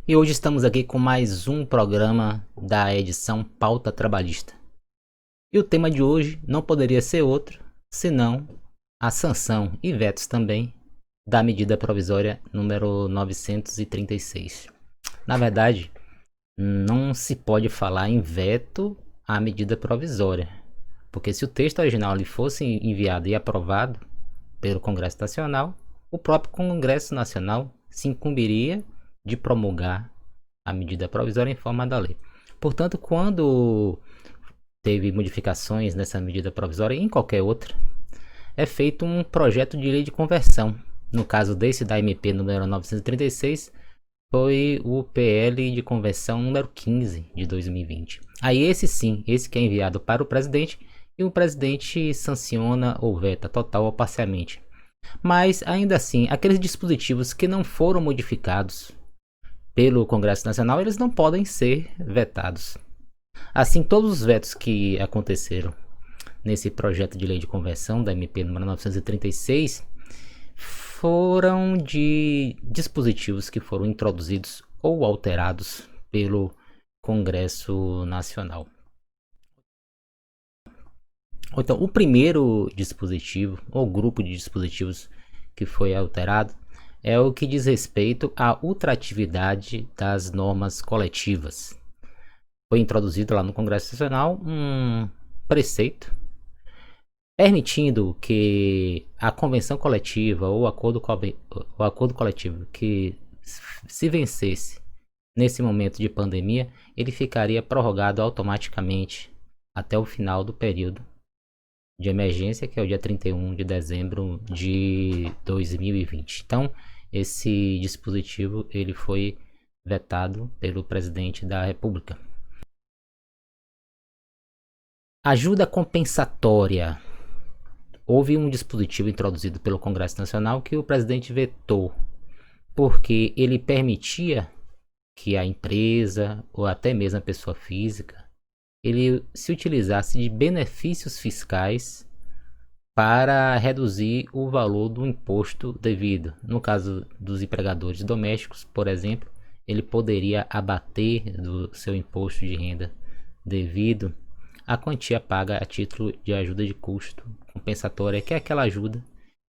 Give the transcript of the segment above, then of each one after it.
E hoje estamos aqui com mais um programa da edição Pauta Trabalhista. E o tema de hoje não poderia ser outro, senão a sanção e vetos também da medida provisória número 936. Na verdade, não se pode falar em veto à medida provisória, porque se o texto original lhe fosse enviado e aprovado pelo Congresso Nacional, o próprio Congresso Nacional se incumbiria de promulgar a medida provisória em forma da lei. Portanto, quando teve modificações nessa medida provisória e em qualquer outra, é feito um projeto de lei de conversão. No caso desse da MP número 936, foi o PL de conversão número 15 de 2020. Aí esse sim, esse que é enviado para o presidente e o presidente sanciona ou veta total ou parcialmente. Mas ainda assim, aqueles dispositivos que não foram modificados pelo Congresso Nacional, eles não podem ser vetados. Assim, todos os vetos que aconteceram nesse projeto de lei de conversão da MP número 936 foram de dispositivos que foram introduzidos ou alterados pelo Congresso Nacional. Então, o primeiro dispositivo, ou grupo de dispositivos que foi alterado, é o que diz respeito à ultratividade das normas coletivas. Foi introduzido lá no Congresso Nacional um preceito permitindo que a convenção coletiva ou o acordo coletivo que se vencesse nesse momento de pandemia, ele ficaria prorrogado automaticamente até o final do período de emergência, que é o dia 31 de dezembro de 2020. Então, esse dispositivo ele foi vetado pelo presidente da República. Ajuda compensatória. Houve um dispositivo introduzido pelo Congresso Nacional que o presidente vetou, porque ele permitia que a empresa ou até mesmo a pessoa física ele se utilizasse de benefícios fiscais para reduzir o valor do imposto devido. No caso dos empregadores domésticos, por exemplo, ele poderia abater do seu imposto de renda devido à quantia paga a título de ajuda de custo compensatória, que é aquela ajuda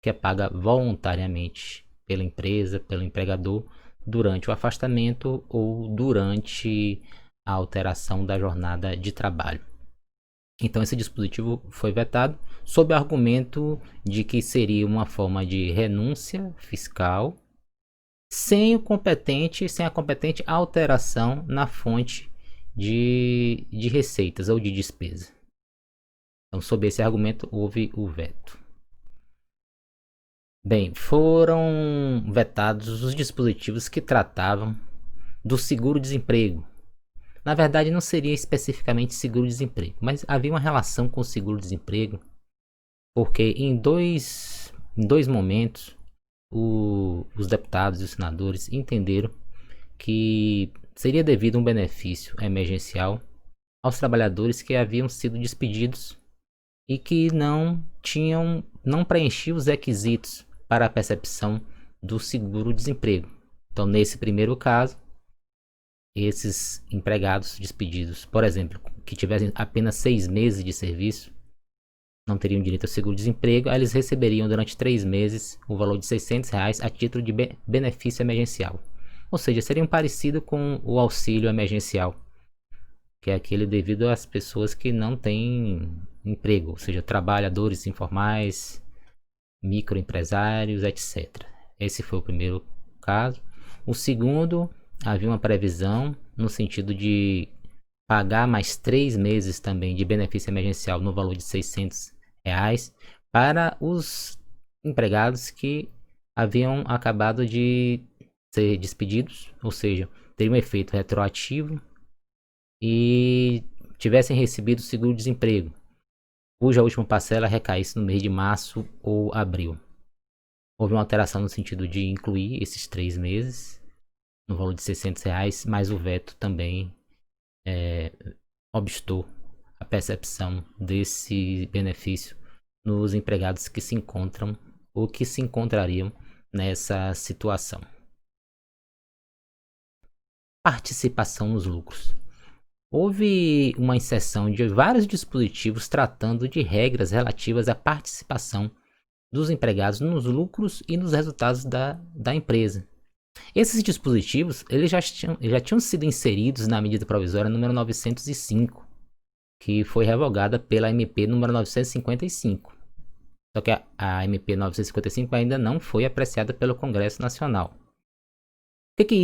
que é paga voluntariamente pela empresa, pelo empregador, durante o afastamento ou durante a alteração da jornada de trabalho. Então esse dispositivo foi vetado sob o argumento de que seria uma forma de renúncia fiscal sem a competente alteração na fonte de receitas ou de despesa. Então, sob esse argumento, houve o veto. Bem, foram vetados os dispositivos que tratavam do seguro-desemprego. Na verdade, não seria especificamente seguro-desemprego, mas havia uma relação com o seguro-desemprego, porque em dois momentos os deputados e os senadores entenderam que seria devido um benefício emergencial aos trabalhadores que haviam sido despedidos e que não preenchiam os requisitos para a percepção do seguro-desemprego. Então, nesse primeiro caso, esses empregados despedidos, por exemplo, que tivessem apenas 6 meses de serviço, não teriam direito ao seguro-desemprego, aí eles receberiam durante 3 meses o valor de R$ 600 a título de benefício emergencial. Ou seja, seriam parecido com o auxílio emergencial, que é aquele devido às pessoas que não têm emprego, ou seja, trabalhadores informais, microempresários, etc. Esse foi o primeiro caso. O segundo, havia uma previsão no sentido de pagar mais 3 meses também de benefício emergencial no valor de R$ 600 para os empregados que haviam acabado de ser despedidos, ou seja, teria um efeito retroativo e tivessem recebido o seguro-desemprego, cuja última parcela recaísse no mês de março ou abril. Houve uma alteração no sentido de incluir esses 3 meses no valor de R$ 600, mas o veto também obstou a percepção desse benefício nos empregados que se encontram ou que se encontrariam nessa situação. participação nos lucros. Houve uma inserção de vários dispositivos tratando de regras relativas à participação dos empregados nos lucros e nos resultados da empresa. Esses dispositivos eles já tinham sido inseridos na medida provisória número 905, que foi revogada pela MP número 955. Só que a MP 955 ainda não foi apreciada pelo Congresso Nacional. O que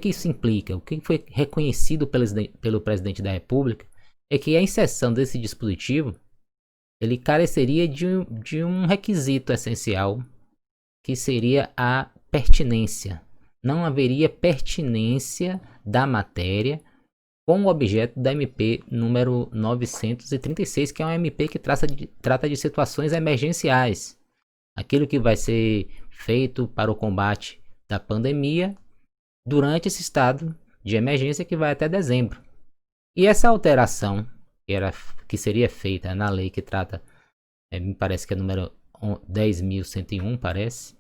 isso implica? O que foi reconhecido pelo Presidente da República é que a inserção desse dispositivo ele careceria de um requisito essencial, que seria a pertinência. Não haveria pertinência da matéria com o objeto da MP número 936, que é uma MP que trata de situações emergenciais. Aquilo que vai ser feito para o combate da pandemia durante esse estado de emergência que vai até dezembro. E essa alteração que seria feita na lei que trata, me parece que é número 10.101, parece,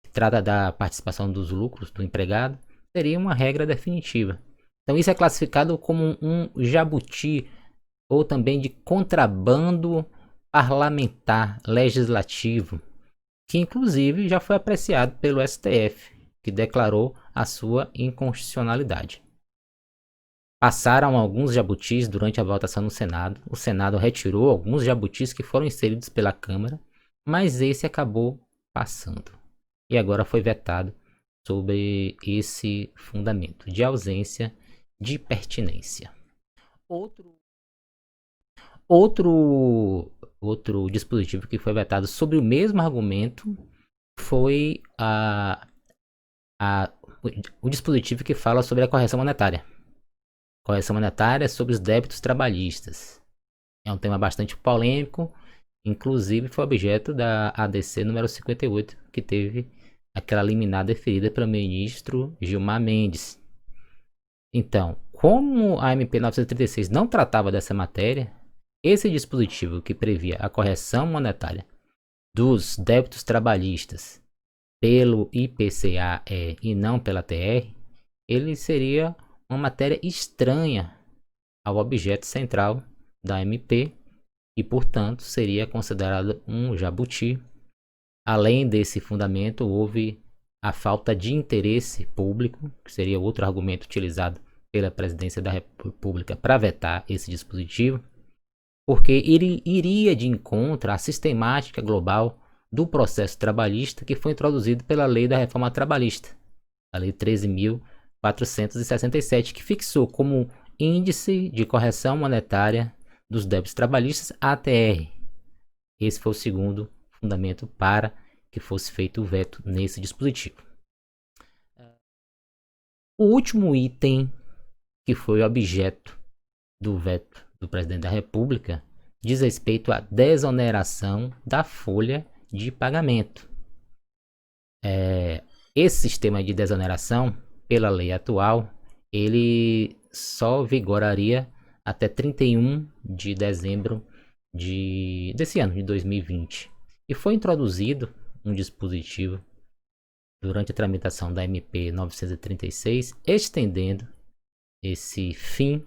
que trata da participação dos lucros do empregado, seria uma regra definitiva. Então isso é classificado como um jabuti ou também de contrabando parlamentar legislativo, que inclusive já foi apreciado pelo STF, que declarou a sua inconstitucionalidade. Passaram alguns jabutis durante a votação no Senado. O Senado retirou alguns jabutis que foram inseridos pela Câmara, mas esse acabou passando. E agora foi vetado sobre esse fundamento de ausência de pertinência. Outro dispositivo que foi vetado sobre o mesmo argumento foi o dispositivo que fala sobre a correção monetária. Correção monetária sobre os débitos trabalhistas. É um tema bastante polêmico, inclusive foi objeto da ADC número 58, que teve aquela liminar deferida pelo ministro Gilmar Mendes. Então, como a MP 936 não tratava dessa matéria, esse dispositivo que previa a correção monetária dos débitos trabalhistas pelo IPCA-E e não pela TR, ele seria uma matéria estranha ao objeto central da MP e, portanto, seria considerado um jabuti. Além desse fundamento, houve a falta de interesse público, que seria outro argumento utilizado pela Presidência da República para vetar esse dispositivo, porque ele iria de encontro à sistemática global do processo trabalhista que foi introduzido pela Lei da Reforma Trabalhista, a Lei 13.467, que fixou como índice de correção monetária dos débitos trabalhistas a TR. Esse foi o segundo fundamento para que fosse feito o veto nesse dispositivo. O último item que foi objeto do veto do Presidente da República diz respeito à desoneração da folha de pagamento. Esse sistema de desoneração, pela lei atual, ele só vigoraria até 31 de dezembro desse ano, de 2020. E foi introduzido um dispositivo durante a tramitação da MP 936, estendendo esse fim,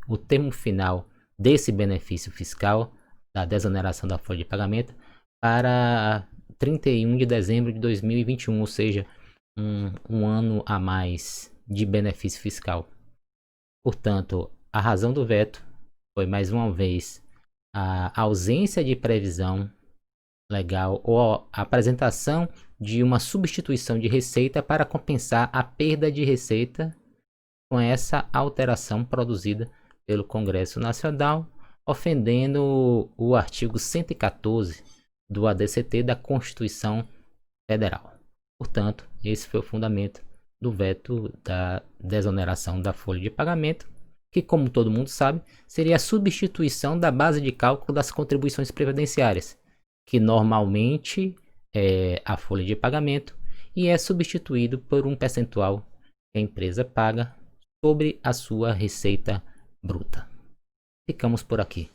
o termo final desse benefício fiscal, da desoneração da folha de pagamento, para 31 de dezembro de 2021, ou seja, um ano a mais de benefício fiscal. Portanto, a razão do veto foi, mais uma vez, a ausência de previsão legal ou a apresentação de uma substituição de receita para compensar a perda de receita com essa alteração produzida pelo Congresso Nacional, ofendendo o artigo 114 do ADCT da Constituição Federal. Portanto, esse foi o fundamento do veto da desoneração da folha de pagamento, que, como todo mundo sabe, seria a substituição da base de cálculo das contribuições previdenciárias, que normalmente é a folha de pagamento, e é substituído por um percentual que a empresa paga sobre a sua receita bruta. Ficamos por aqui.